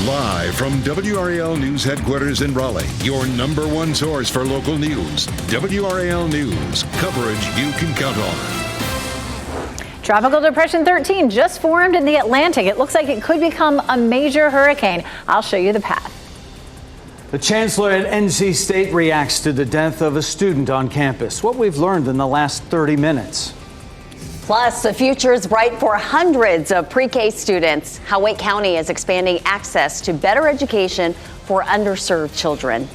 Live from WRAL News Headquarters in Raleigh, your number one source for local news. WRAL News, coverage you can count on. Tropical Depression 13 just formed in the Atlantic. It looks like it could become a major hurricane. I'll show you the path. The chancellor at NC State reacts to the death of a student on campus. What we've learned in the last 30 minutes. Plus, the future is bright for hundreds of pre-K students. How Wake County is expanding access to better education for underserved children.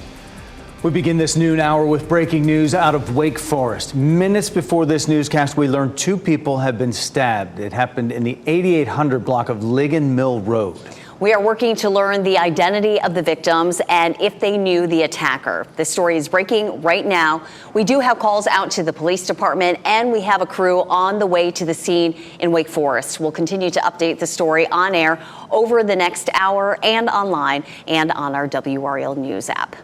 We begin this noon hour with breaking news out of Wake Forest. Minutes before this newscast, we learned 2 people have been stabbed. It happened in the 8800 block of Ligon Mill Road. We are working to learn the identity of the victims and if they knew the attacker. This story is breaking right now. We do have calls out to the police department, and we have a crew on the way to the scene in Wake Forest. We'll continue to update the story on air over the next hour and online and on our WRAL News app.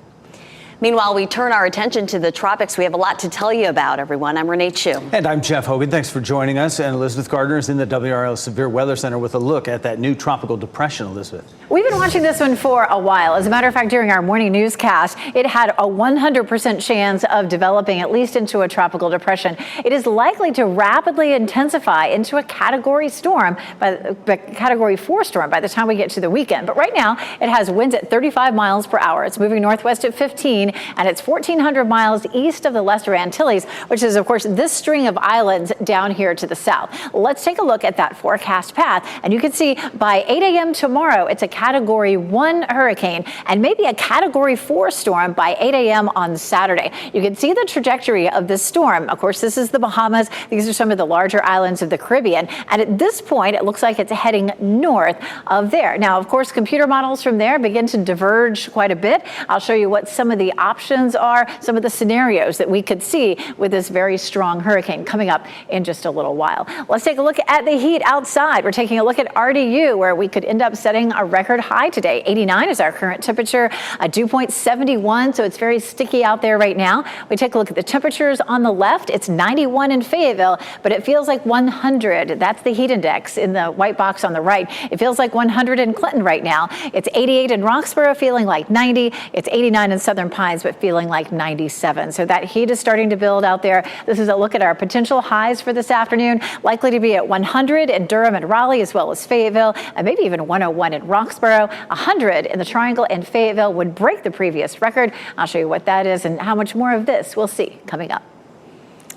Meanwhile, we turn our attention to the tropics. We have a lot to tell you about, everyone. I'm Renee Chu. And I'm Jeff Hogan. Thanks for joining us. And Elizabeth Gardner is in the WRAL Severe Weather Center with a look at that new tropical depression, Elizabeth. We've been watching this one for a while. As a matter of fact, during our morning newscast, it had a 100% chance of developing at least into a tropical depression. It is likely to rapidly intensify into a Category 4 storm by the time we get to the weekend. But right now, it has winds at 35 miles per hour. It's moving northwest at 15, and it's 1,400 miles east of the Lesser Antilles, which is, of course, this string of islands down here to the south. Let's take a look at that forecast path, and you can see by 8 a.m. tomorrow, it's a Category 1 hurricane and maybe a Category 4 storm by 8 a.m. on Saturday. You can see the trajectory of this storm. Of course, this is the Bahamas. These are some of the larger islands of the Caribbean. And at this point, it looks like it's heading north of there. Now, of course, computer models from there begin to diverge quite a bit. I'll show you what some of the options are, some of the scenarios that we could see with this very strong hurricane coming up in just a little while. Let's take a look at the heat outside. We're taking a look at RDU, where we could end up setting a record high today. 89 is our current temperature, a dew point 71, so it's very sticky out there right now. We take a look at the temperatures on the left. It's 91 in Fayetteville, but it feels like 100. That's the heat index in the white box on the right. It feels like 100 in Clinton right now. It's 88 in Roxborough, feeling like 90. It's 89 in Southern Pines, but feeling like 97. So that heat is starting to build out there. This is a look at our potential highs for this afternoon, likely to be at 100 in Durham and Raleigh, as well as Fayetteville, and maybe even 101 in Roxborough. 100 in the Triangle and Fayetteville would break the previous record. I'll show you what that is and how much more of this we'll see coming up.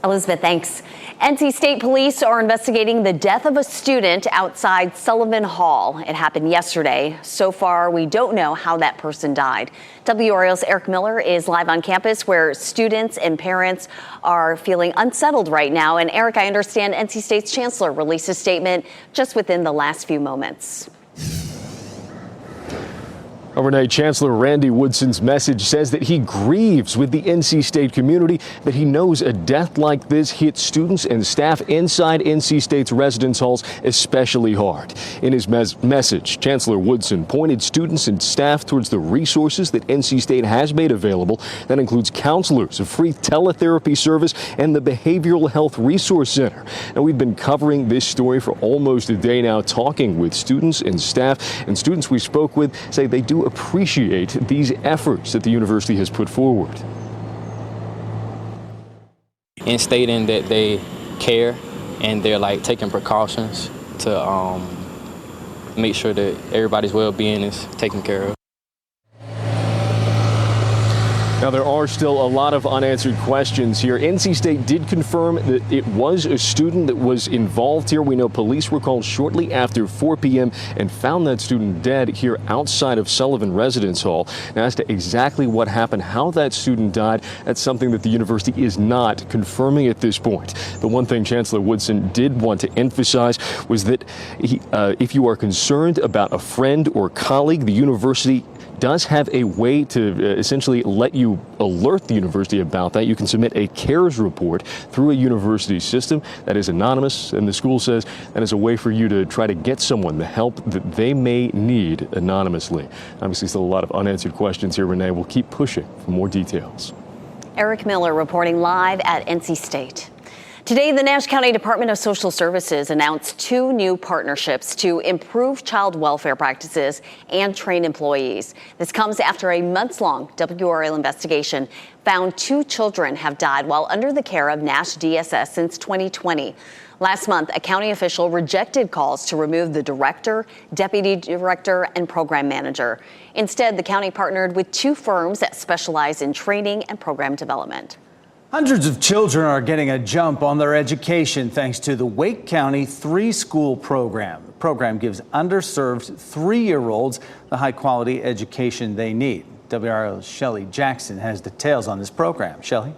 Elizabeth, thanks. NC State Police are investigating the death of a student outside Sullivan Hall. It happened yesterday. So far, we don't know how that person died. WRAL's Eric Miller is live on campus, where students and parents are feeling unsettled right now. And Eric, I understand NC State's chancellor released a statement just within the last few moments. Overnight, Chancellor Randy Woodson's message says that he grieves with the NC State community, that he knows a death like this hits students and staff inside NC State's residence halls especially hard. In his message, Chancellor Woodson pointed students and staff towards the resources that NC State has made available. That includes counselors, a free teletherapy service, and the Behavioral Health Resource Center. Now, we've been covering this story for almost a day now, talking with students and staff, and students we spoke with say they do appreciate these efforts that the university has put forward. In stating that they care and they're taking precautions to make sure that everybody's well-being is taken care of. Now, there are still a lot of unanswered questions here. NC State did confirm that it was a student that was involved here. We know police were called shortly after 4 p.m. and found that student dead here outside of Sullivan Residence Hall. Now, as to exactly what happened, how that student died, that's something that the university is not confirming at this point. The one thing Chancellor Woodson did want to emphasize was that if you are concerned about a friend or colleague, the university does have a way to essentially let you alert the university about that. You can submit a CARES report through a university system that is anonymous, and the school says that is a way for you to try to get someone the help that they may need anonymously. Obviously, still a lot of unanswered questions here, Renee. We'll keep pushing for more details. Eric Miller reporting live at NC State. Today, the Nash County Department of Social Services announced 2 new partnerships to improve child welfare practices and train employees. This comes after a months-long WRAL investigation found 2 children have died while under the care of Nash DSS since 2020. Last month, a county official rejected calls to remove the director, deputy director, and program manager. Instead, the county partnered with 2 firms that specialize in training and program development. Hundreds of children are getting a jump on their education thanks to the Wake County 3-School program. The program gives underserved 3-year-olds the high-quality education they need. WRAL's Shelley Jackson has details on this program. Shelley?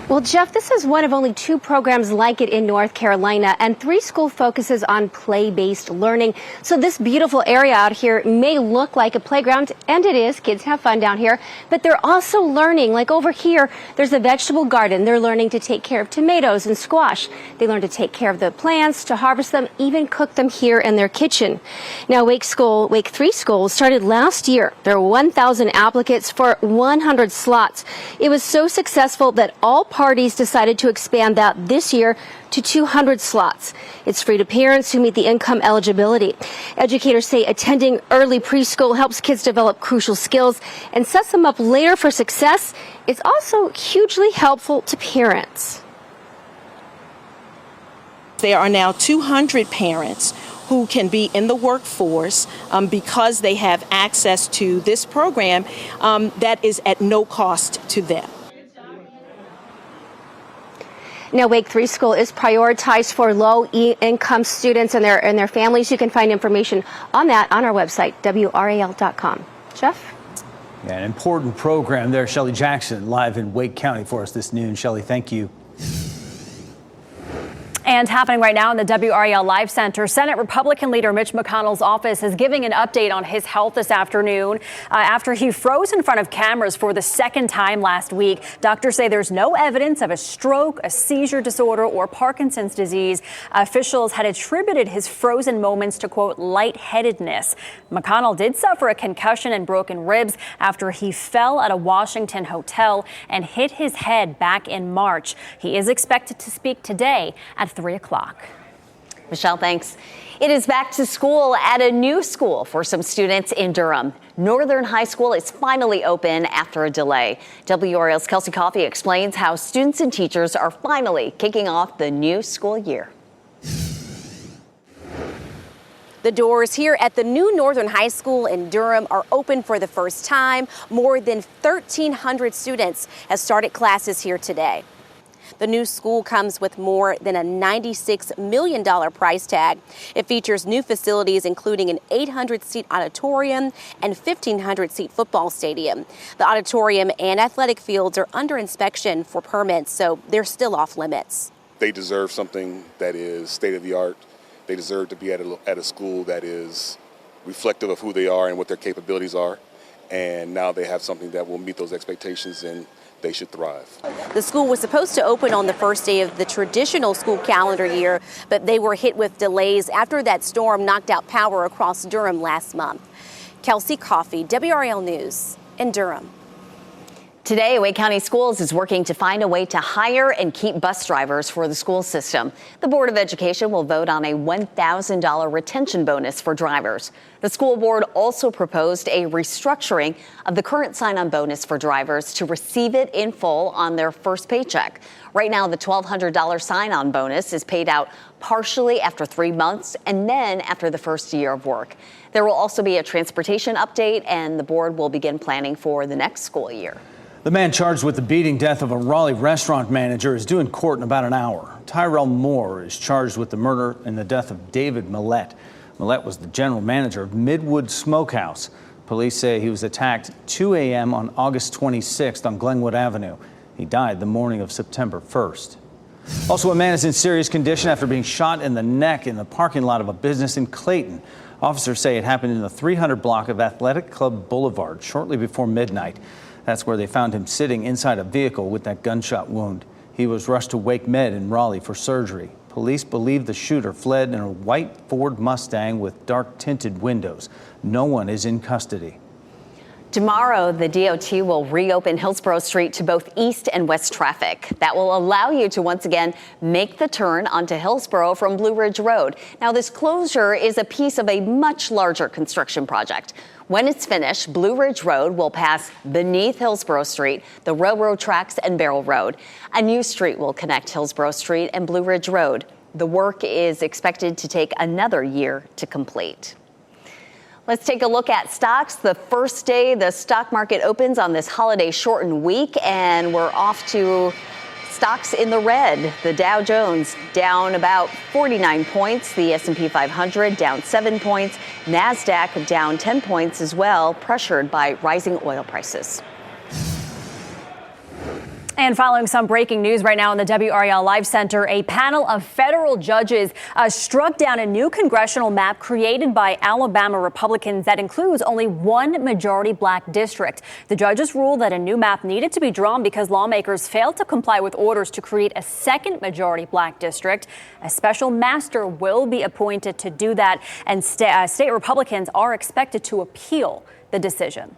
Well, Jeff, this is one of only 2 programs like it in North Carolina, and 3-School focuses on play-based learning. So this beautiful area out here may look like a playground, and it is. Kids have fun down here, but they're also learning. Like over here, there's a vegetable garden. They're learning to take care of tomatoes and squash. They learn to take care of the plants, to harvest them, even cook them here in their kitchen. Now, Wake 3-School started last year. There were 1,000 applicants for 100 slots. It was so successful that all parties decided to expand that this year to 200 slots. It's free to parents who meet the income eligibility. Educators say attending early preschool helps kids develop crucial skills and sets them up later for success. It's also hugely helpful to parents. There are now 200 parents who can be in the workforce because they have access to this program that is at no cost to them. Now, Wake 3-School is prioritized for low-income students and their families. You can find information on that on our website, WRAL.com. Jeff? Yeah, an important program there. Shelley Jackson live in Wake County for us this noon. Shelley, thank you. And happening right now in the WRAL Live Center, Senate Republican leader Mitch McConnell's office is giving an update on his health this afternoon after he froze in front of cameras for the 2nd time last week. Doctors say there's no evidence of a stroke, a seizure disorder, or Parkinson's disease. Officials had attributed his frozen moments to, quote, lightheadedness. McConnell did suffer a concussion and broken ribs after he fell at a Washington hotel and hit his head back in March. He is expected to speak today at 3 o'clock. Michelle, thanks. It is back to school at a new school for some students in Durham. Northern High School is finally open after a delay. WRAL's Kelsey Coffey explains how students and teachers are finally kicking off the new school year. The doors here at the new Northern High School in Durham are open for the first time. More than 1,300 students have started classes here today. The new school comes with more than a $96 million price tag. It features new facilities, including an 800-seat auditorium and 1,500-seat football stadium. The auditorium and athletic fields are under inspection for permits, so they're still off limits. They deserve something that is state-of-the-art. They deserve to be at a school that is reflective of who they are and what their capabilities are. And now they have something that will meet those expectations, and they should thrive. The school was supposed to open on the first day of the traditional school calendar year, but they were hit with delays after that storm knocked out power across Durham last month. Kelsey Coffey, WRAL News in Durham. Today, Wake County Schools is working to find a way to hire and keep bus drivers for the school system. The Board of Education will vote on a $1,000 retention bonus for drivers. The school board also proposed a restructuring of the current sign-on bonus for drivers to receive it in full on their first paycheck. Right now, the $1,200 sign-on bonus is paid out partially after 3 months and then after the first year of work. There will also be a transportation update, and the board will begin planning for the next school year. The man charged with the beating death of a Raleigh restaurant manager is due in court in about an hour. Tyrell Moore is charged with the murder and the death of David Millette. Millette was the general manager of Midwood Smokehouse. Police say he was attacked 2 a.m. on August 26th on Glenwood Avenue. He died the morning of September 1st. Also, a man is in serious condition after being shot in the neck in the parking lot of a business in Clayton. Officers say it happened in the 300 block of Athletic Club Boulevard shortly before midnight. That's where they found him sitting inside a vehicle with that gunshot wound. He was rushed to Wake Med in Raleigh for surgery. Police believe the shooter fled in a white Ford Mustang with dark tinted windows. No one is in custody. Tomorrow, the DOT will reopen Hillsborough Street to both east and west traffic. That will allow you to once again make the turn onto Hillsborough from Blue Ridge Road. Now, this closure is a piece of a much larger construction project. When it's finished, Blue Ridge Road will pass beneath Hillsborough Street, the railroad tracks, and Barrel Road. A new street will connect Hillsborough Street and Blue Ridge Road. The work is expected to take another year to complete. Let's take a look at stocks. The first day the stock market opens on this holiday shortened week, and we're off to stocks in the red. The Dow Jones down about 49 points. The S&P 500 down 7 points. NASDAQ down 10 points as well, pressured by rising oil prices. And following some breaking news right now in the WRAL Live Center, a panel of federal judges struck down a new congressional map created by Alabama Republicans that includes only one majority black district. The judges ruled that a new map needed to be drawn because lawmakers failed to comply with orders to create a second majority black district. A special master will be appointed to do that, and state Republicans are expected to appeal the decision.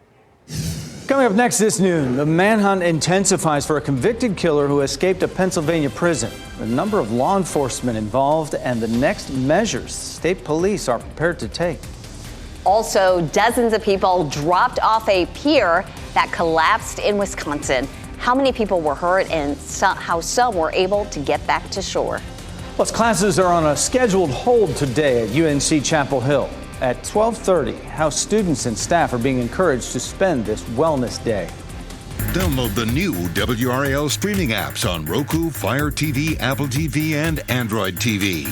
Coming up next this noon, the manhunt intensifies for a convicted killer who escaped a Pennsylvania prison. The number of law enforcement involved and the next measures state police are prepared to take. Also, dozens of people dropped off a pier that collapsed in Wisconsin. How many people were hurt and how some were able to get back to shore? Plus, classes are on a scheduled hold today at UNC Chapel Hill. At 12:30, how students and staff are being encouraged to spend this Wellness Day. Download the new WRAL streaming apps on Roku, Fire TV, Apple TV, and Android TV.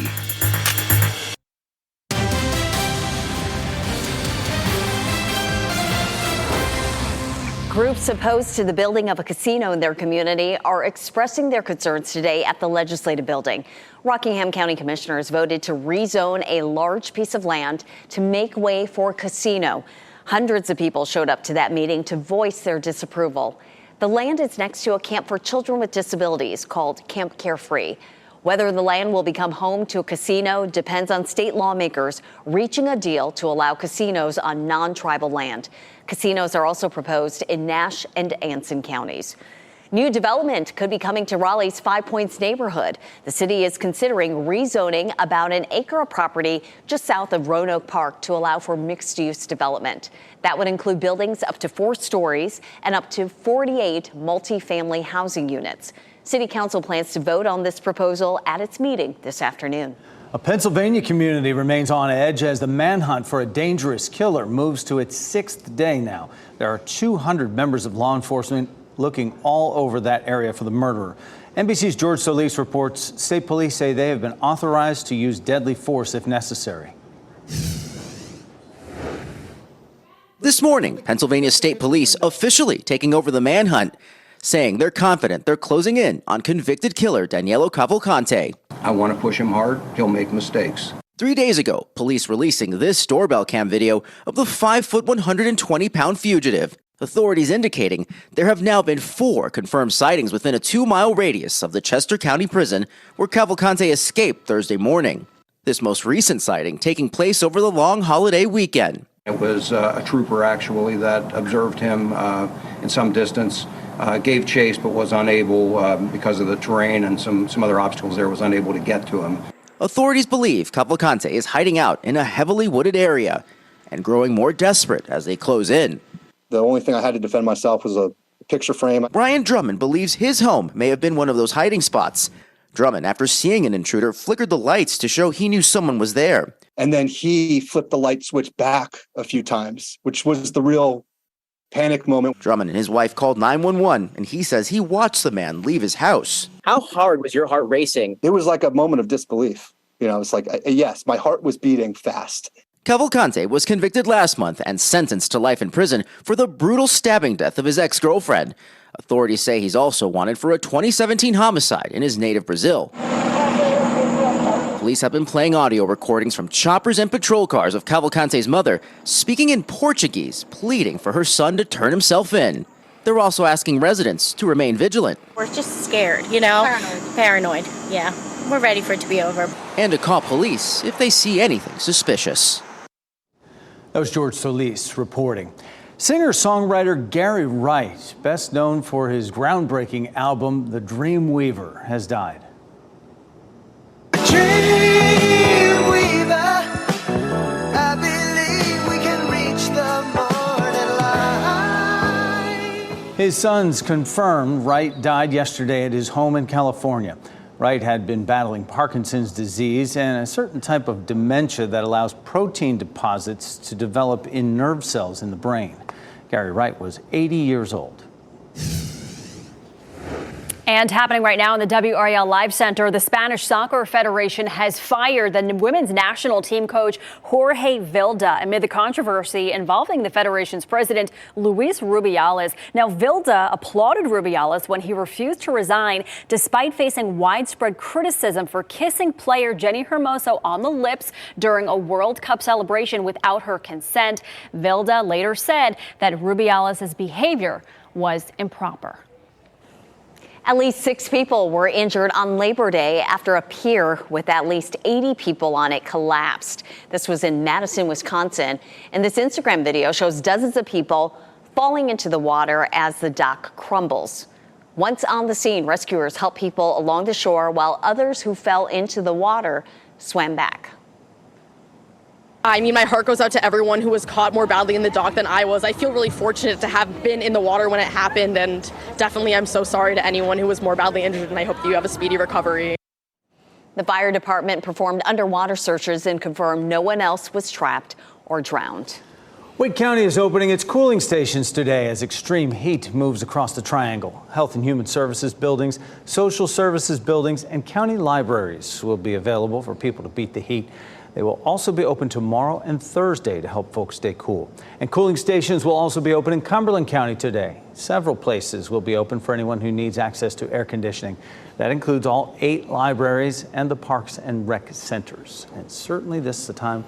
Groups opposed to the building of a casino in their community are expressing their concerns today at the Legislative Building. Rockingham County Commissioners voted to rezone a large piece of land to make way for a casino. Hundreds of people showed up to that meeting to voice their disapproval. The land is next to a camp for children with disabilities called Camp Carefree. Whether the land will become home to a casino depends on state lawmakers reaching a deal to allow casinos on non-tribal land. Casinos are also proposed in Nash and Anson counties. New development could be coming to Raleigh's Five Points neighborhood. The city is considering rezoning about an acre of property just south of Roanoke Park to allow for mixed-use development. That would include buildings up to 4 stories and up to 48 multifamily housing units. City Council plans to vote on this proposal at its meeting this afternoon. A Pennsylvania community remains on edge as the manhunt for a dangerous killer moves to its 6th day now. There are 200 members of law enforcement looking all over that area for the murderer. NBC's George Solis reports state police say they have been authorized to use deadly force if necessary. This morning, Pennsylvania State Police officially taking over the manhunt, saying they're confident they're closing in on convicted killer Daniello Cavalcante. I want to push him hard. He'll make mistakes. 3 days ago, police releasing this doorbell cam video of the 5-foot, 120-pound fugitive. Authorities indicating there have now been 4 confirmed sightings within a 2-mile radius of the Chester County Prison where Cavalcante escaped Thursday morning. This most recent sighting taking place over the long holiday weekend. It was a trooper actually that observed him in some distance, gave chase but was unable because of the terrain and some other obstacles there, was unable to get to him. Authorities believe Cavalcante is hiding out in a heavily wooded area and growing more desperate as they close in. The only thing I had to defend myself was a picture frame. Brian Drummond believes his home may have been one of those hiding spots. Drummond, after seeing an intruder, flickered the lights to show he knew someone was there. And then he flipped the light switch back a few times, which was the real panic moment. Drummond and his wife called 911, and he says he watched the man leave his house. How hard was your heart racing? It was like a moment of disbelief. You know, it's like, yes, my heart was beating fast. Cavalcante was convicted last month and sentenced to life in prison for the brutal stabbing death of his ex-girlfriend. Authorities say he's also wanted for a 2017 homicide in his native Brazil. Police have been playing audio recordings from choppers and patrol cars of Cavalcante's mother, speaking in Portuguese, pleading for her son to turn himself in. They're also asking residents to remain vigilant. We're just scared, you know? Paranoid, yeah. We're ready for it to be over. And to call police if they see anything suspicious. That was George Solis reporting. Singer-songwriter Gary Wright, best known for his groundbreaking album, The Dreamweaver, has died. His sons confirmed Wright died yesterday at his home in California. Wright had been battling Parkinson's disease and a certain type of dementia that allows protein deposits to develop in nerve cells in the brain. Gary Wright was 80 years old. And happening right now in the WRAL Live Center, the Spanish Soccer Federation has fired the women's national team coach Jorge Vilda amid the controversy involving the federation's president, Luis Rubiales. Now, Vilda applauded Rubiales when he refused to resign despite facing widespread criticism for kissing player Jenny Hermoso on the lips during a World Cup celebration without her consent. Vilda later said that Rubiales' behavior was improper. At least 6 people were injured on Labor Day after a pier with at least 80 people on it collapsed. This was in Madison, Wisconsin. And this Instagram video shows dozens of people falling into the water as the dock crumbles. Once on the scene, rescuers helped people along the shore while others who fell into the water swam back. I mean, my heart goes out to everyone who was caught more badly in the dock than I was. I feel really fortunate to have been in the water when it happened, and definitely I'm so sorry to anyone who was more badly injured, and I hope you have a speedy recovery. The fire department performed underwater searches and confirmed no one else was trapped or drowned. Wake County is opening its cooling stations today as extreme heat moves across the triangle. Health and Human Services buildings, social services buildings, and county libraries will be available for people to beat the heat. They will also be open tomorrow and Thursday to help folks stay cool. And cooling stations will also be open in Cumberland County today. Several places will be open for anyone who needs access to air conditioning. That includes all 8 libraries and the parks and rec centers. And certainly this is the time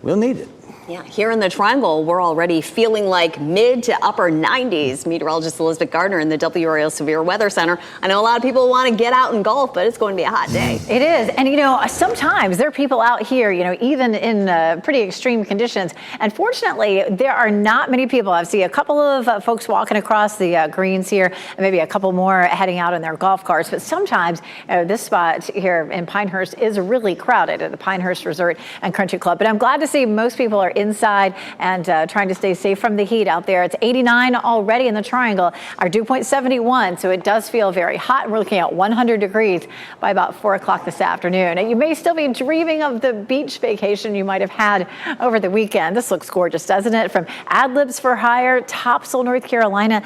we'll need it. Yeah, here in the Triangle, we're already feeling like mid to upper 90s. Meteorologist Elizabeth Gardner in the WRAL Severe Weather Center. I know a lot of people want to get out and golf, but it's going to be a hot day. It is. And, you know, sometimes there are people out here, you know, even in pretty extreme conditions. And fortunately, there are not many people. I see a couple of folks walking across the greens here, and maybe a couple more heading out in their golf carts. But sometimes this spot here in Pinehurst is really crowded at the Pinehurst Resort and Country Club. But I'm glad to see most people are inside and trying to stay safe from the heat out there. It's 89 already in the Triangle. Our dew point 71, so it does feel very hot. We're looking at 100 degrees by about 4 o'clock this afternoon. And you may still be dreaming of the beach vacation you might have had over the weekend. This looks gorgeous, doesn't it? From Ad-Libs for Hire, Topsail, North Carolina,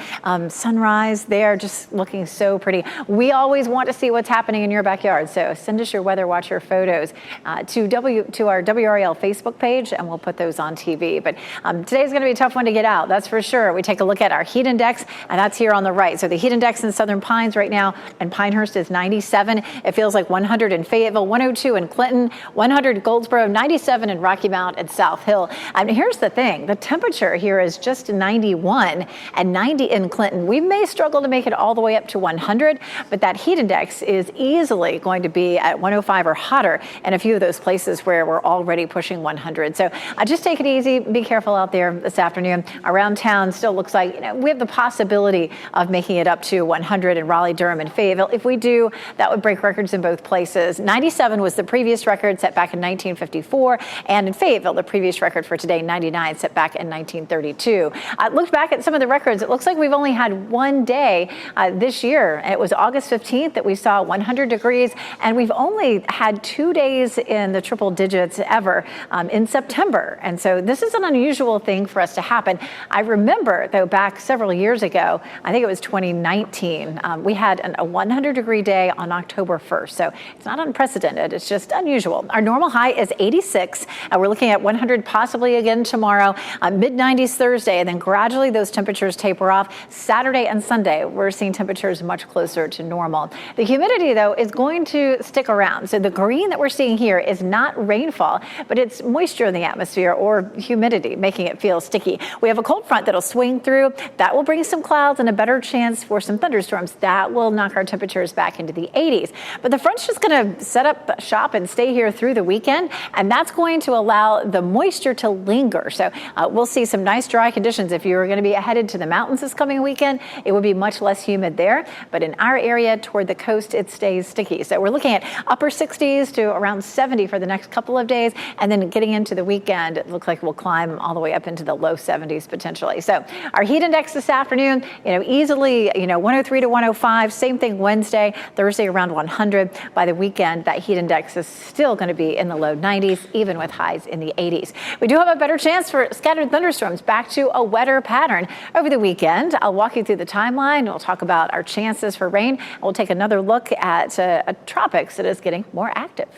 sunrise there, just looking so pretty. We always want to see what's happening in your backyard, so send us your Weather Watcher photos to our WRAL Facebook page, and we'll put those on TV. But today's going to be a tough one to get out, that's for sure. We take a look at our heat index, and that's here on the right. So the heat index in Southern Pines right now in Pinehurst is 97. It feels like 100 in Fayetteville, 102 in Clinton, 100 Goldsboro, 97 in Rocky Mount and South Hill. And here's the thing, the temperature here is just 91 and 90 in Clinton. We may struggle to make it all the way up to 100, but that heat index is easily going to be at 105 or hotter in a few of those places where we're already pushing 100. So just take it easy. Be careful out there this afternoon. Around town still looks like, you know, we have the possibility of making it up to 100 in Raleigh, Durham, and Fayetteville. If we do, that would break records in both places. 97 was the previous record set back in 1954, and in Fayetteville, the previous record for today, 99, set back in 1932. Looked back at some of the records. It looks like we've only had one day this year. It was August 15th that we saw 100 degrees, and we've only had 2 days in the triple digits ever in September. And so this is an unusual thing for us to happen. I remember, though, back several years ago, I think it was 2019, we had a 100-degree day on October 1st. So it's not unprecedented. It's just unusual. Our normal high is 86. We're looking at 100 possibly again tomorrow, mid-90s Thursday, and then gradually those temperatures taper off. Saturday and Sunday, we're seeing temperatures much closer to normal. The humidity, though, is going to stick around. So the green that we're seeing here is not rainfall, but it's moisture in the atmosphere or or humidity, making it feel sticky. We have a cold front that'll swing through. That will bring some clouds and a better chance for some thunderstorms. That will knock our temperatures back into the 80s. But the front's just going to set up shop and stay here through the weekend, and that's going to allow the moisture to linger. So we'll see some nice dry conditions. If you're going to be headed to the mountains this coming weekend, it will be much less humid there. But in our area toward the coast, it stays sticky. So we're looking at upper 60s to around 70 for the next couple of days. And then getting into the weekend, it looks like we'll climb all the way up into the low 70s potentially. So our heat index this afternoon, easily, 103 to 105. Same thing Wednesday, Thursday around 100. By the weekend, that heat index is still going to be in the low 90s, even with highs in the 80s. We do have a better chance for scattered thunderstorms, back to a wetter pattern over the weekend. I'll walk you through the timeline. We'll talk about our chances for rain. We'll take another look at a tropics that is getting more active.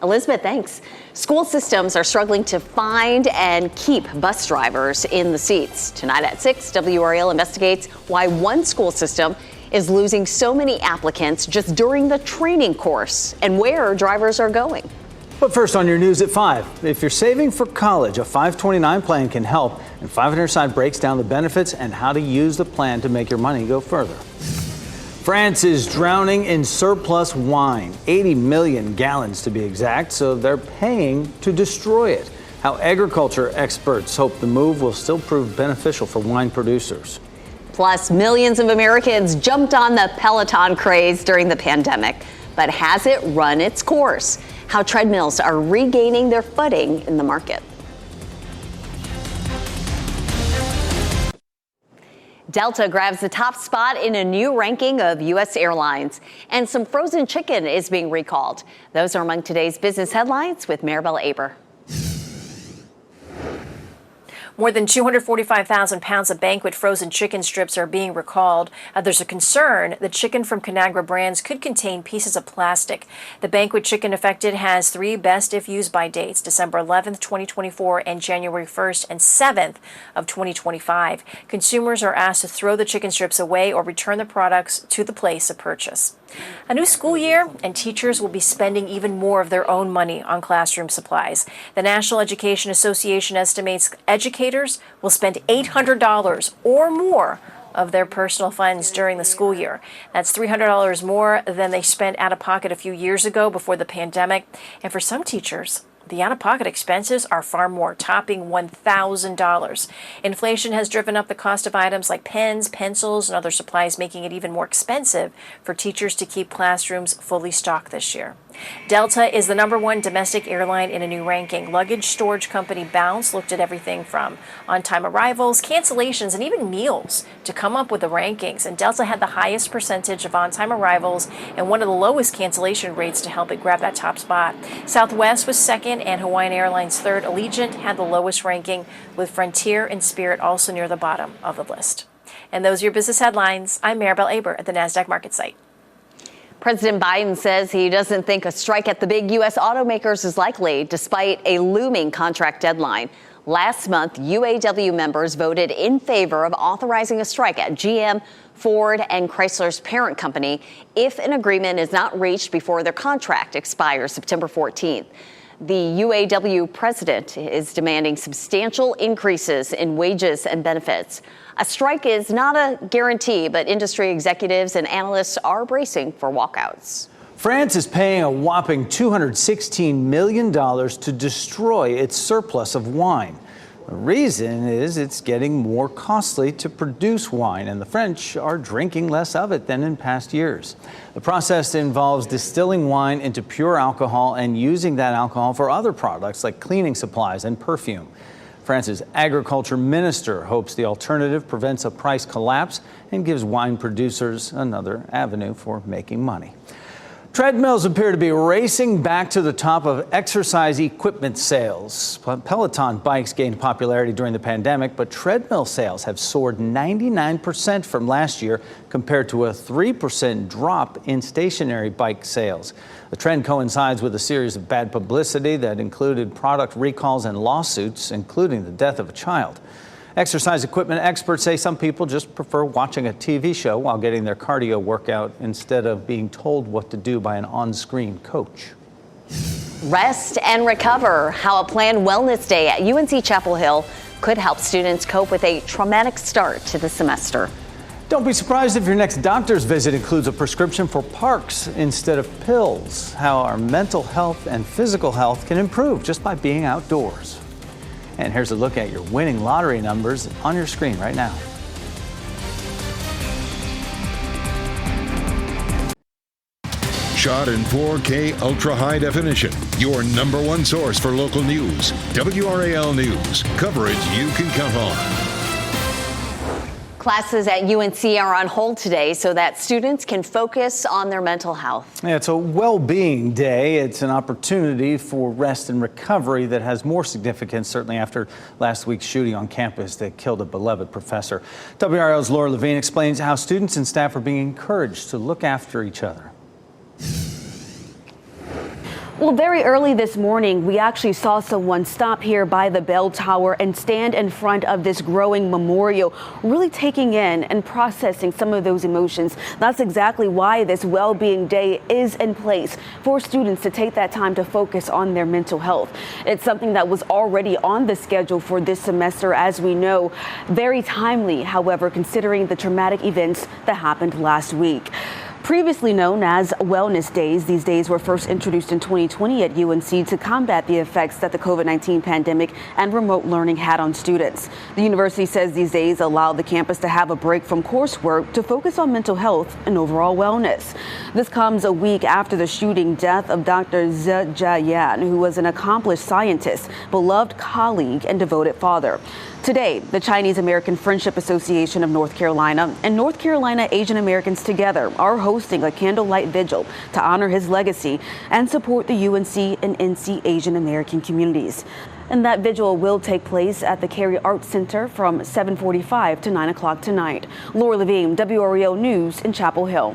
Elizabeth, thanks. School systems are struggling to find and keep bus drivers in the seats. Tonight at 6, WRAL investigates why one school system is losing so many applicants just during the training course and where drivers are going. But first on your news at 5, if you're saving for college, a 529 plan can help, and 500 Side breaks down the benefits and how to use the plan to make your money go further. France is drowning in surplus wine, 80 million gallons to be exact, so they're paying to destroy it. How agriculture experts hope the move will still prove beneficial for wine producers. Plus, millions of Americans jumped on the Peloton craze during the pandemic. But has it run its course? How treadmills are regaining their footing in the market. Delta grabs the top spot in a new ranking of U.S. airlines, and some frozen chicken is being recalled. Those are among today's business headlines with Maribel Aber. More than 245,000 pounds of banquet frozen chicken strips are being recalled. There's a concern that chicken from Conagra Brands could contain pieces of plastic. The banquet chicken affected has 3 best if used by dates, December 11th, 2024 and January 1st and 7th of 2025. Consumers are asked to throw the chicken strips away or return the products to the place of purchase. A new school year, and teachers will be spending even more of their own money on classroom supplies. The National Education Association estimates educators will spend $800 or more of their personal funds during the school year. That's $300 more than they spent out of pocket a few years ago before the pandemic. And for some teachers, the out-of-pocket expenses are far more, topping $1,000. Inflation has driven up the cost of items like pens, pencils, and other supplies, making it even more expensive for teachers to keep classrooms fully stocked this year. Delta is the #1 domestic airline in a new ranking. Luggage storage company Bounce looked at everything from on-time arrivals, cancellations, and even meals to come up with the rankings. And Delta had the highest percentage of on-time arrivals and one of the lowest cancellation rates to help it grab that top spot. Southwest was second and Hawaiian Airlines third. Allegiant had the lowest ranking, with Frontier and Spirit also near the bottom of the list. And those are your business headlines. I'm Maribel Aber at the NASDAQ market site. President Biden says he doesn't think a strike at the big U.S. automakers is likely, despite a looming contract deadline. Last month, UAW members voted in favor of authorizing a strike at GM, Ford, and Chrysler's parent company if an agreement is not reached before their contract expires September 14th. The UAW president is demanding substantial increases in wages and benefits. A strike is not a guarantee, but industry executives and analysts are bracing for walkouts. France is paying a whopping $216 million to destroy its surplus of wine. The reason is it's getting more costly to produce wine, and the French are drinking less of it than in past years. The process involves distilling wine into pure alcohol and using that alcohol for other products like cleaning supplies and perfume. France's agriculture minister hopes the alternative prevents a price collapse and gives wine producers another avenue for making money. Treadmills appear to be racing back to the top of exercise equipment sales. Peloton bikes gained popularity during the pandemic, but treadmill sales have soared 99% from last year compared to a 3% drop in stationary bike sales. The trend coincides with a series of bad publicity that included product recalls and lawsuits, including the death of a child. Exercise equipment experts say some people just prefer watching a TV show while getting their cardio workout instead of being told what to do by an on-screen coach. Rest and recover, how a planned wellness day at UNC Chapel Hill could help students cope with a traumatic start to the semester. Don't be surprised if your next doctor's visit includes a prescription for parks instead of pills. How our mental health and physical health can improve just by being outdoors. And here's a look at your winning lottery numbers on your screen right now. Shot in 4K ultra high definition. Your number one source for local news. WRAL News. Coverage you can count on. Classes at UNC are on hold today so that students can focus on their mental health. Yeah, it's a well-being day. It's an opportunity for rest and recovery that has more significance, certainly after last week's shooting on campus that killed a beloved professor. WRAL's Laura Levine explains how students and staff are being encouraged to look after each other. Well, very early this morning, we actually saw someone stop here by the bell tower and stand in front of this growing memorial, really taking in and processing some of those emotions. That's exactly why this well-being day is in place for students to take that time to focus on their mental health. It's something that was already on the schedule for this semester, as we know. Very timely, however, considering the traumatic events that happened last week. Previously known as Wellness Days, these days were first introduced in 2020 at UNC to combat the effects that the COVID-19 pandemic and remote learning had on students. The university says these days allowed the campus to have a break from coursework to focus on mental health and overall wellness. This comes a week after the shooting death of Dr. Zhe Jiayan, who was an accomplished scientist, beloved colleague, and devoted father. Today, the Chinese American Friendship Association of North Carolina and North Carolina Asian Americans Together are hosting a candlelight vigil to honor his legacy and support the UNC and NC Asian American communities. And that vigil will take place at the Cary Arts Center from 7:45 to 9 o'clock tonight. Laura Levine, WRAL News in Chapel Hill.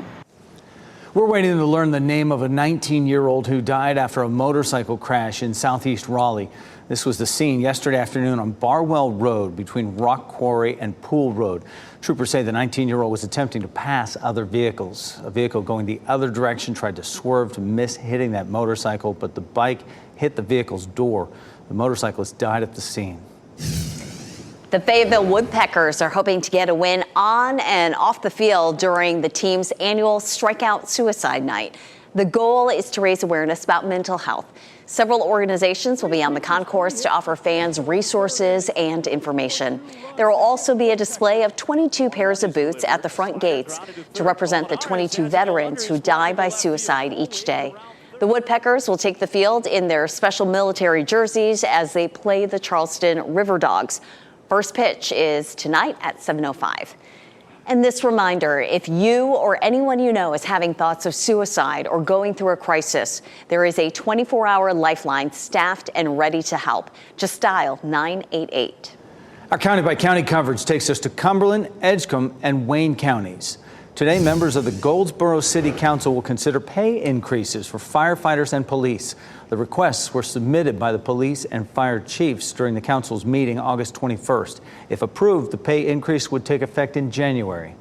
We're waiting to learn the name of a 19-year-old who died after a motorcycle crash in southeast Raleigh. This was the scene yesterday afternoon on Barwell Road between Rock Quarry and Pool Road. Troopers say the 19-year-old was attempting to pass other vehicles. A vehicle going the other direction tried to swerve to miss hitting that motorcycle, but the bike hit the vehicle's door. The motorcyclist died at the scene. The Fayetteville Woodpeckers are hoping to get a win on and off the field during the team's annual Strikeout Suicide Night. The goal is to raise awareness about mental health. Several organizations will be on the concourse to offer fans resources and information. There will also be a display of 22 pairs of boots at the front gates to represent the 22 veterans who die by suicide each day. The Woodpeckers will take the field in their special military jerseys as they play the Charleston River Dogs. First pitch is tonight at 7:05. And this reminder, if you or anyone you know is having thoughts of suicide or going through a crisis, there is a 24-hour lifeline staffed and ready to help. Just dial 988. Our county-by-county coverage takes us to Cumberland, Edgecombe, and Wayne counties. Today, members of the Goldsboro City Council will consider pay increases for firefighters and police. The requests were submitted by the police and fire chiefs during the council's meeting August 21st. If approved, the pay increase would take effect in January.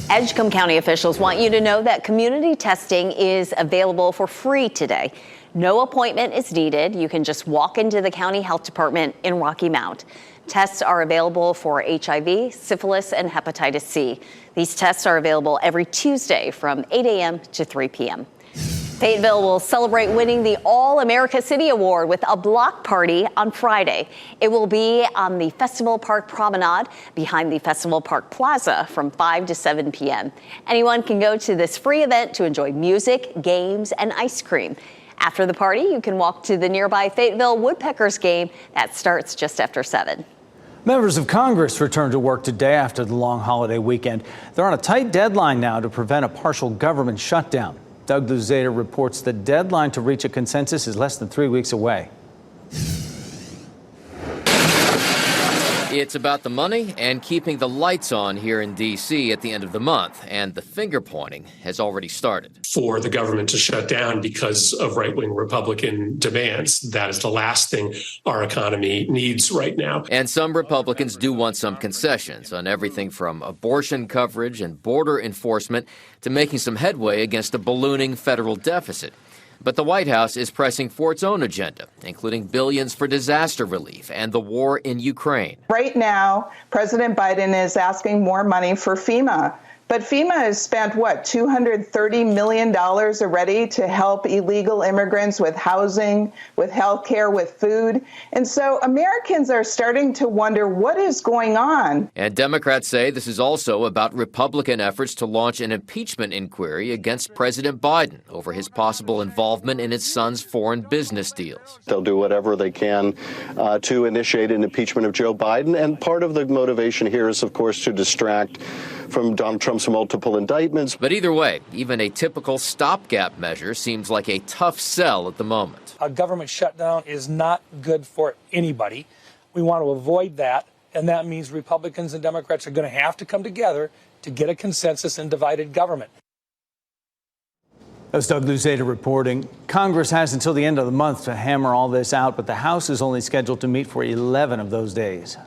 Edgecombe County officials want you to know that community testing is available for free today. No appointment is needed. You can just walk into the county health department in Rocky Mount. Tests are available for HIV, syphilis, and hepatitis C. These tests are available every Tuesday from 8 a.m. to 3 p.m. Fayetteville will celebrate winning the All-America City Award with a block party on Friday. It will be on the Festival Park Promenade behind the Festival Park Plaza from 5 to 7 p.m. Anyone can go to this free event to enjoy music, games, and ice cream. After the party, you can walk to the nearby Fayetteville Woodpeckers game that starts just after 7. Members of Congress return to work today after the long holiday weekend. They're on a tight deadline now to prevent a partial government shutdown. Doug Luzader reports the deadline to reach a consensus is less than 3 weeks away. It's about the money and keeping the lights on here in D.C. at the end of the month, and the finger pointing has already started. For the government to shut down because of right-wing Republican demands, that is the last thing our economy needs right now. And some Republicans do want some concessions on everything from abortion coverage and border enforcement to making some headway against a ballooning federal deficit. But the White House is pressing for its own agenda, including billions for disaster relief and the war in Ukraine. Right now, President Biden is asking more money for FEMA. But FEMA has spent, $230 million already to help illegal immigrants with housing, with health care, with food. And so Americans are starting to wonder what is going on. And Democrats say this is also about Republican efforts to launch an impeachment inquiry against President Biden over his possible involvement in his son's foreign business deals. They'll do whatever they can to initiate an impeachment of Joe Biden. And part of the motivation here is, of course, to distract from Donald Trump's multiple indictments. But either way, even a typical stopgap measure seems like a tough sell at the moment. A government shutdown is not good for anybody. We want to avoid that, and that means Republicans and Democrats are going to have to come together to get a consensus in divided government. That's Doug Luzada reporting. Congress has until the end of the month to hammer all this out, but the House is only scheduled to meet for 11 of those days.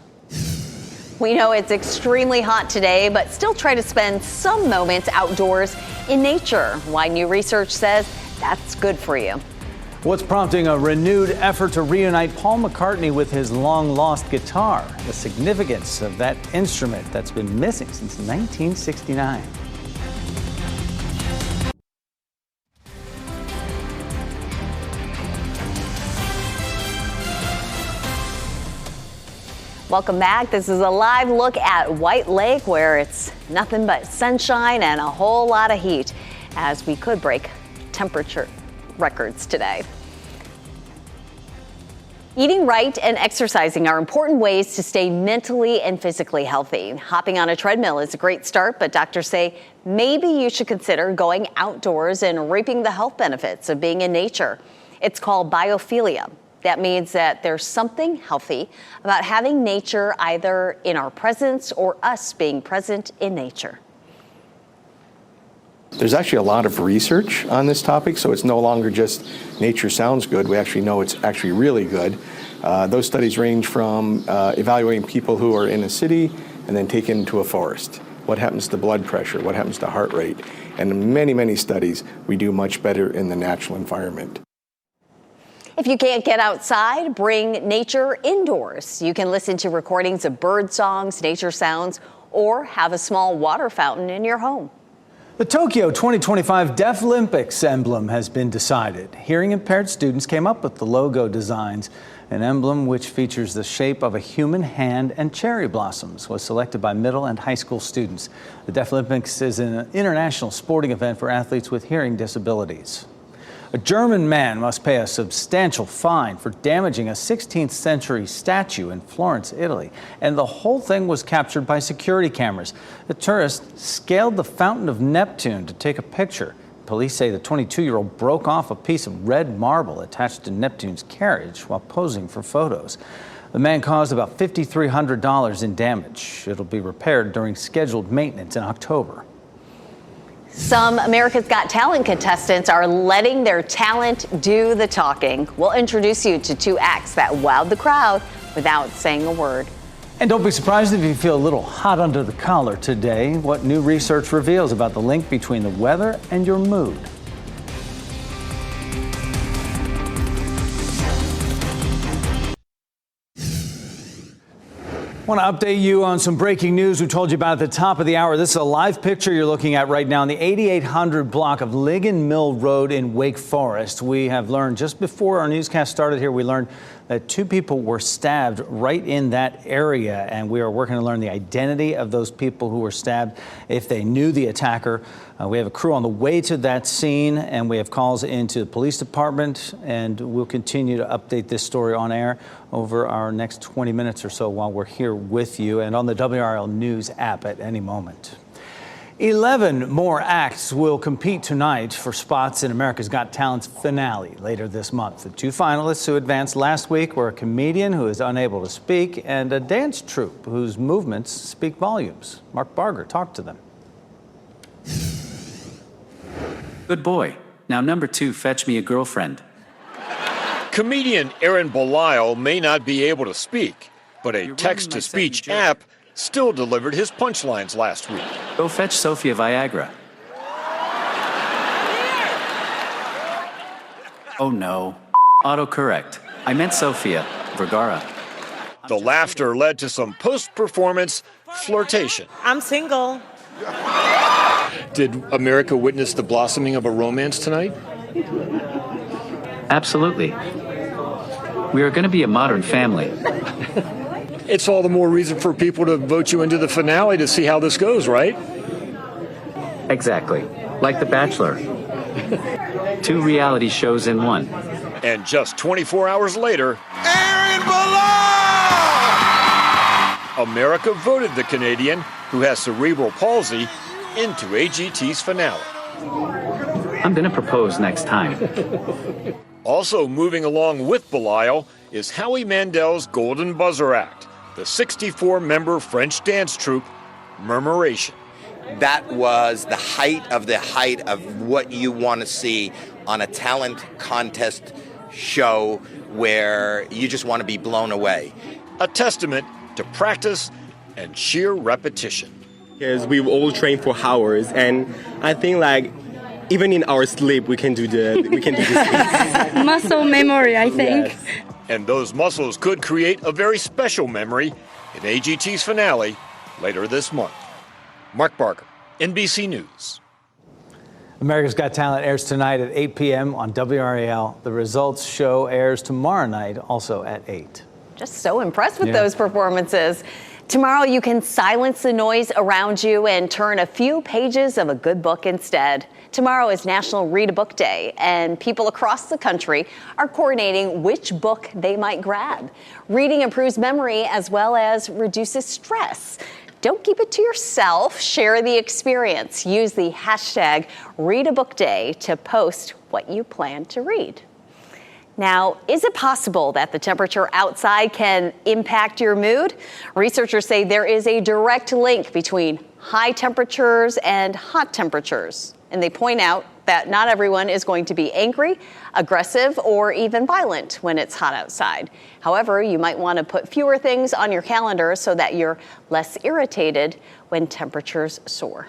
We know it's extremely hot today, but still try to spend some moments outdoors in nature. Why new research says that's good for you. What's prompting a renewed effort to reunite Paul McCartney with his long-lost guitar? The significance of that instrument that's been missing since 1969. Welcome back. This is a live look at White Lake, where it's nothing but sunshine and a whole lot of heat, as we could break temperature records today. Eating right and exercising are important ways to stay mentally and physically healthy. Hopping on a treadmill is a great start, but doctors say maybe you should consider going outdoors and reaping the health benefits of being in nature. It's called biophilia. That means that there's something healthy about having nature either in our presence or us being present in nature. There's actually a lot of research on this topic, so it's no longer just nature sounds good. We actually know it's actually really good. Those studies range from evaluating people who are in a city and then taken to a forest. What happens to blood pressure? What happens to heart rate? And in many, many studies, we do much better in the natural environment. If you can't get outside, bring nature indoors. You can listen to recordings of bird songs, nature sounds, or have a small water fountain in your home. The Tokyo 2025 Deaflympics emblem has been decided. Hearing impaired students came up with the logo designs. An emblem which features the shape of a human hand and cherry blossoms was selected by middle and high school students. The Deaflympics is an international sporting event for athletes with hearing disabilities. A German man must pay a substantial fine for damaging a 16th century statue in Florence, Italy. And the whole thing was captured by security cameras. The tourist scaled the Fountain of Neptune to take a picture. Police say the 22-year-old broke off a piece of red marble attached to Neptune's carriage while posing for photos. The man caused about $5,300 in damage. It'll be repaired during scheduled maintenance in October. Some America's Got Talent contestants are letting their talent do the talking. We'll introduce you to two acts that wowed the crowd without saying a word. And don't be surprised if you feel a little hot under the collar today. What new research reveals about the link between the weather and your mood. I want to update you on some breaking news we told you about at the top of the hour. This is a live picture you're looking at right now in the 8800 block of Ligon Mill Road in Wake Forest. We have learned just before our newscast started here, we learned that two people were stabbed right in that area, and we are working to learn the identity of those people who were stabbed, if they knew the attacker. We have a crew on the way to that scene, and we have calls into the police department, and we'll continue to update this story on air over our next 20 minutes or so while we're here with you and on the WRAL News app at any moment. 11 more acts will compete tonight for spots in America's Got Talent's finale later this month. The two finalists who advanced last week were a comedian who is unable to speak and a dance troupe whose movements speak volumes. Mark Barger talked to them. Good boy. Now number 2, fetch me a girlfriend. Comedian Aaron Belisle may not be able to speak, but a text-to-speech app still delivered his punchlines last week. Go fetch Sophia Viagra. Oh no. Autocorrect. I meant Sofia Vergara. The laughter led to some post-performance flirtation. I'm single. Did America witness the blossoming of a romance tonight? Absolutely. We are going to be a modern family. It's all the more reason for people to vote you into the finale to see how this goes, right? Exactly. Like The Bachelor. 2 reality shows in one. And just 24 hours later, America voted the Canadian, who has cerebral palsy, into AGT's finale. I'm going to propose next time. Also moving along with Belial is Howie Mandel's Golden Buzzer Act, the 64-member French dance troupe, Murmuration. That was the height of what you want to see on a talent contest show where you just want to be blown away. A testament to practice and sheer repetition. Because we've all trained for hours, and I think like even in our sleep we can do this. Muscle memory, I think. Yes. And those muscles could create a very special memory in AGT's finale later this month. Mark Barker, NBC News. America's Got Talent airs tonight at 8 p.m. on WRAL. The results show airs tomorrow night, also at 8. Just so impressed with those performances. Tomorrow you can silence the noise around you and turn a few pages of a good book instead. Tomorrow is National Read a Book Day, and people across the country are coordinating which book they might grab. Reading improves memory as well as reduces stress. Don't keep it to yourself. Share the experience. Use the hashtag #ReadABookDay to post what you plan to read. Now, is it possible that the temperature outside can impact your mood? Researchers say there is a direct link between high temperatures and hot temperatures. And they point out that not everyone is going to be angry, aggressive, or even violent when it's hot outside. However, you might want to put fewer things on your calendar so that you're less irritated when temperatures soar.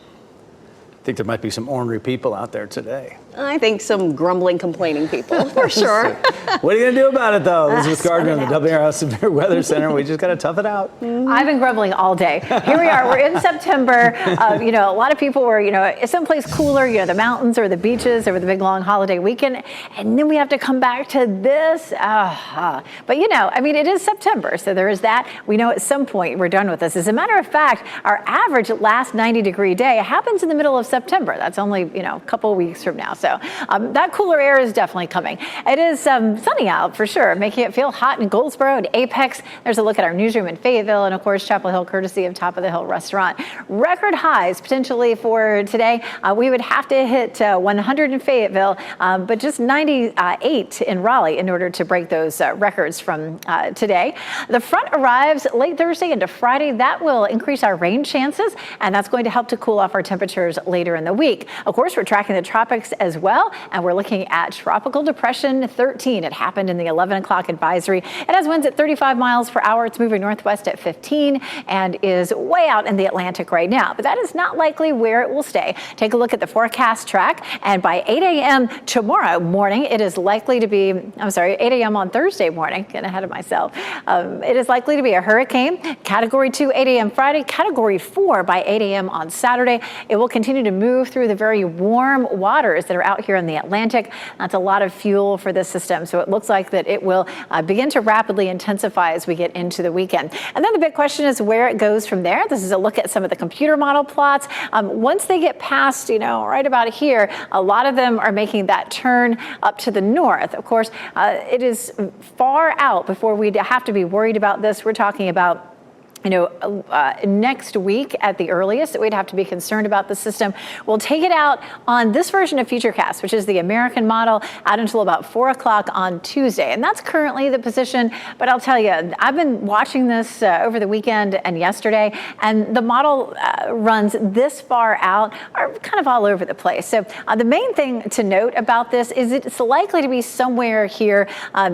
I think there might be some ornery people out there today. I think some grumbling, complaining people, for sure. What are you going to do about it, though? Elizabeth Gardner in the WRAL Severe Weather Center. We just got to tough it out. I've been grumbling all day. Here we are. We're in September. A lot of people were, someplace cooler, the mountains or the beaches over the big, long holiday weekend. And then we have to come back to this. But, it is September, so there is that. We know at some point we're done with this. As a matter of fact, our average last 90-degree day happens in the middle of September. That's only, a couple of weeks from now. So that cooler air is definitely coming. It is sunny out for sure, making it feel hot in Goldsboro and Apex. There's a look at our newsroom in Fayetteville and, of course, Chapel Hill, courtesy of Top of the Hill Restaurant. Record highs potentially for today. We would have to hit 100 in Fayetteville, but just 98 in Raleigh in order to break those records from today. The front arrives late Thursday into Friday. That will increase our rain chances, and that's going to help to cool off our temperatures later in the week. Of course, we're tracking the tropics as well, and we're looking at Tropical Depression 13. It happened in the 11 o'clock advisory. It has winds at 35 miles per hour. It's moving northwest at 15 and is way out in the Atlantic right now. But that is not likely where it will stay. Take a look at the forecast track, and by 8 a.m. tomorrow morning, it is likely to be, 8 a.m. on Thursday morning, getting ahead of myself. It is likely to be a hurricane, Category 2, 8 a.m. Friday, Category 4 by 8 a.m. on Saturday. It will continue to move through the very warm waters that are out here in the Atlantic. That's a lot of fuel for this system, so it looks like that it will begin to rapidly intensify as we get into the weekend. And then the big question is where it goes from there. This is a look at some of the computer model plots. Once they get past, right about here, a lot of them are making that turn up to the north. Of course, it is far out before we have to be worried about this. We're talking about next week at the earliest that we'd have to be concerned about the system. We'll take it out on this version of Futurecast, which is the American model, out until about 4 o'clock on Tuesday. And that's currently the position. But I'll tell you, I've been watching this over the weekend and yesterday, and the model runs this far out are kind of all over the place. So the main thing to note about this is it's likely to be somewhere here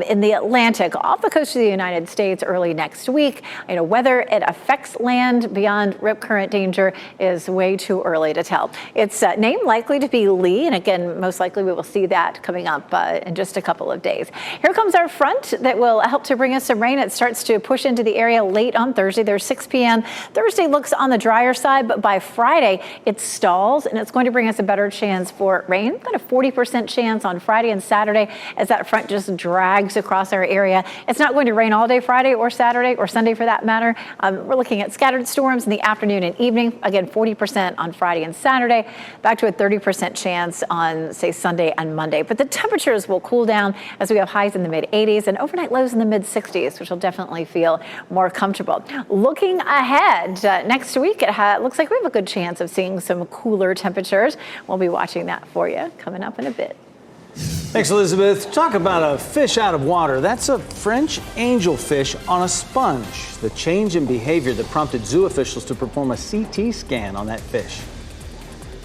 in the Atlantic, off the coast of the United States early next week. Whether it it affects land beyond rip current danger is way too early to tell. It's named likely to be Lee, and again, most likely we will see that coming up in just a couple of days. Here comes our front that will help to bring us some rain. It starts to push into the area late on Thursday. There's 6 p.m. Thursday looks on the drier side, but by Friday it stalls, and it's going to bring us a better chance for rain. Got a 40% chance on Friday and Saturday as that front just drags across our area. It's not going to rain all day Friday or Saturday or Sunday for that matter. We're looking at scattered storms in the afternoon and evening. Again, 40% on Friday and Saturday, back to a 30% chance on, say, Sunday and Monday. But the temperatures will cool down as we have highs in the mid-80s and overnight lows in the mid-60s, which will definitely feel more comfortable. Looking ahead, next week, it looks like we have a good chance of seeing some cooler temperatures. We'll be watching that for you coming up in a bit. Thanks, Elizabeth. Talk about a fish out of water. That's a French angelfish on a sponge. The change in behavior that prompted zoo officials to perform a CT scan on that fish.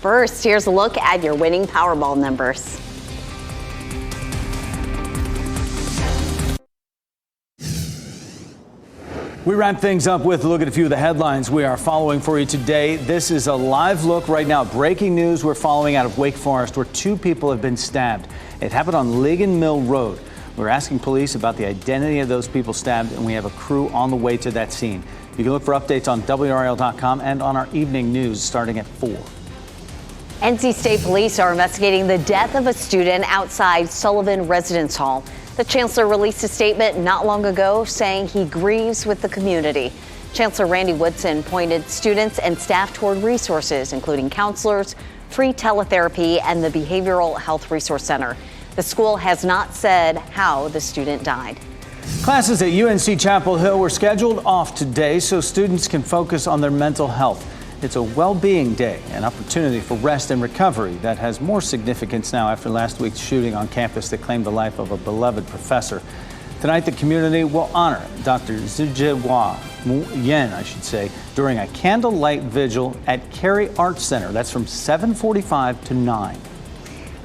First, here's a look at your winning Powerball numbers. We wrap things up with a look at a few of the headlines we are following for you today. This is a live look right now. Breaking news we're following out of Wake Forest, where 2 people have been stabbed. It happened on Ligon Mill Road. We're asking police about the identity of those people stabbed, and we have a crew on the way to that scene. You can look for updates on WRAL.com and on our evening news starting at 4. NC State Police are investigating the death of a student outside Sullivan Residence Hall. The chancellor released a statement not long ago saying he grieves with the community. Chancellor Randy Woodson pointed students and staff toward resources, including counselors, free teletherapy, and the Behavioral Health Resource Center. The school has not said how the student died. Classes at UNC Chapel Hill were scheduled off today so students can focus on their mental health. It's a well-being day, an opportunity for rest and recovery that has more significance now after last week's shooting on campus that claimed the life of a beloved professor. Tonight, the community will honor Dr. Zijihua Yen, during a candlelight vigil at Cary Arts Center. That's from 7:45 to 9.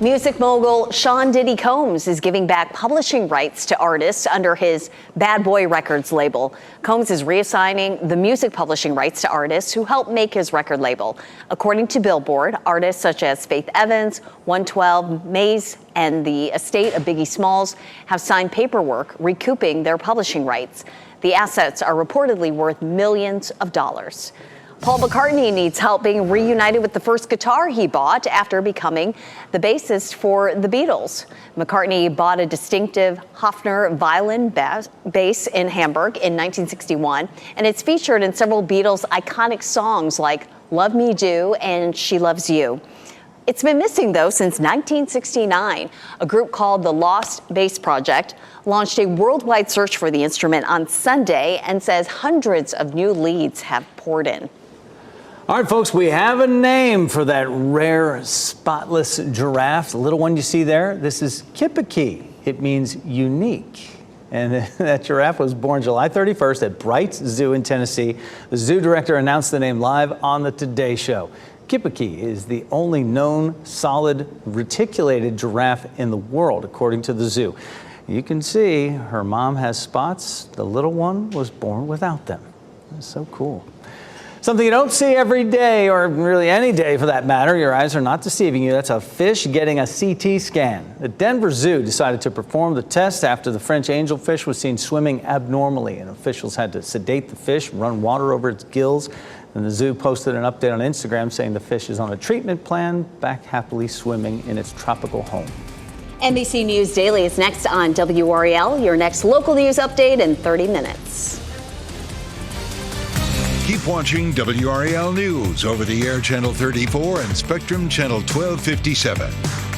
Music mogul Sean Diddy Combs is giving back publishing rights to artists under his Bad Boy Records label. Combs is reassigning the music publishing rights to artists who helped make his record label. According to Billboard, artists such as Faith Evans, 112, Maze, and the estate of Biggie Smalls have signed paperwork recouping their publishing rights. The assets are reportedly worth millions of dollars. Paul McCartney needs help being reunited with the first guitar he bought after becoming the bassist for the Beatles. McCartney bought a distinctive Hofner violin bass in Hamburg in 1961, and it's featured in several Beatles iconic songs like Love Me Do and She Loves You. It's been missing, though, since 1969. A group called the Lost Bass Project launched a worldwide search for the instrument on Sunday and says hundreds of new leads have poured in. All right, folks, we have a name for that rare spotless giraffe. The little one you see there, this is Kipiki. It means unique. And that giraffe was born July 31st at Brights Zoo in Tennessee. The zoo director announced the name live on the Today Show. Kipiki is the only known solid reticulated giraffe in the world, according to the zoo. You can see her mom has spots. The little one was born without them. That's so cool. Something you don't see every day, or really any day for that matter. Your eyes are not deceiving you. That's a fish getting a CT scan. The Denver Zoo decided to perform the test after the French angelfish was seen swimming abnormally, and officials had to sedate the fish, run water over its gills. And the zoo posted an update on Instagram saying the fish is on a treatment plan, back happily swimming in its tropical home. NBC News Daily is next on WRAL, your next local news update in 30 minutes. Keep watching WRAL News over the air channel 34 and Spectrum channel 1257.